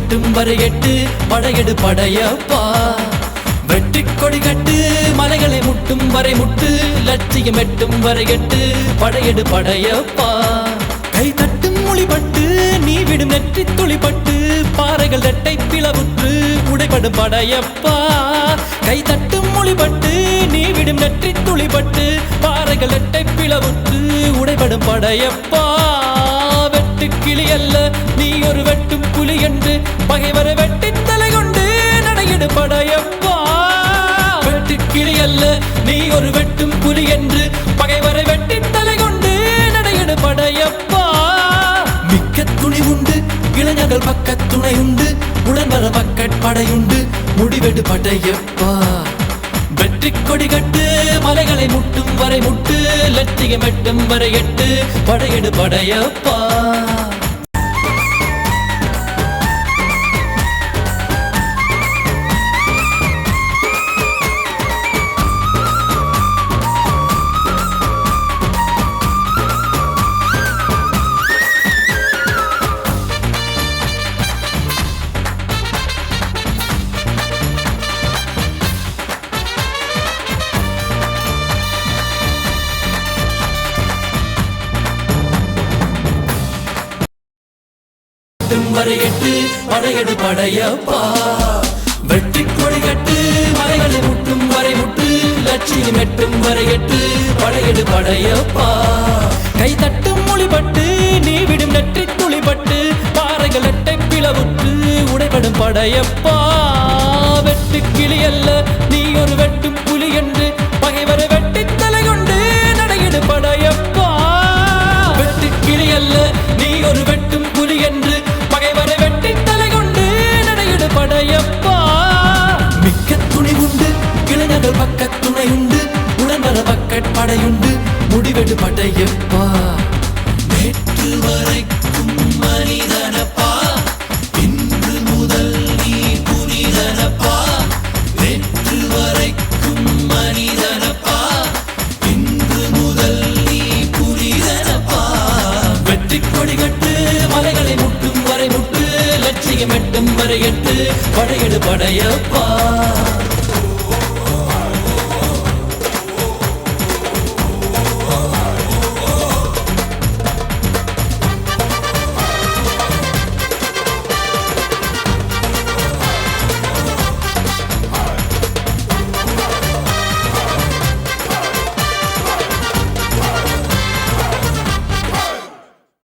மெட்டும் வரை எட்டு படையெடு படையப்பா வெற்றி கொடி கட்டு மலைகளை முட்டும் வரை முட்டு லட்சியம் எட்டும் வரை எட்டு படையெடு படையப்பா கை தட்டும் மொழிபட்டு நீ விடும் நெற்றி துளிப்பட்டு பாறைகள் ரெட்டை பிளவுற்று உடைபடும் படையப்பா கை தட்டும் மொழிபட்டு நீ விடும் நெற்றி துளிப்பட்டு பாறைகள் ரெட்டை பிளவுற்று உடைபடும் படையப்பா வெட்டு கிளி அல்ல நீ ஒரு வெட்டும் புலி என்று பகைவரை வெட்டி தலை கொண்டு நடையிடு படையப்பா வெட்டு கிளி அல்ல நீ ஒரு வெட்டும் புலி என்று பகைவரை வெட்டி தலை கொண்டு நடையிடு படையப்பா மிக்க துணி உண்டு இளைஞர்கள் பக்க துணை உண்டு உடன் வர பக்கட் படையுண்டு முடிவெடு படையப்பா வெற்றி கொடி கட்டு மலைகளை முட்டும் வரை முட்டு லட்சியம் எட்டும் வரை எட்டு படையெடு படையப்பா வரை எட்டு படையெடு படையப்பா வெற்றி கொடி கட்டு மலைகளை முட்டும் வரை முட்டு லட்சியம் எட்டும் வரை எட்டு படையெடு படையப்பா கை தட்டும் மொழிபட்டு நீ விடும் நெற்றி துளிப்பட்டு பாறைகள் எட்டை பிளவுற்று உடைபடும் படையப்பா வெட்டு கிளி அல்ல நீ ஒரு வெட்டும் புலி என்று பகைவரை வெட்டி தலை கொண்டு நடையிடு படையப்பா வெட்டு கிளி அல்ல நீ ஒரு வெட்டும் புலி என்று பகைவரை வெட்டி தலை கொண்டு நடையிடு படையப்பா மிக்க துணி உண்டு இளைஞர்கள் பக்க துணை உண்டு உடன் வர பக்கட் படையுண்டு முடிவெடு படையப்பா நேற்று வரைக்கும் மனிதனப்பா இன்று முதல் நீ புனிதனப்பா நேற்று வரைக்கும் மனிதனப்பா இன்று முதல் நீ புனிதனப்பா வெற்றி கொடி கட்டு மலைகளை முட்டும் வரை முட்டு லட்சியம் எட்டும் வரை எட்டு படையெடு படையப்பா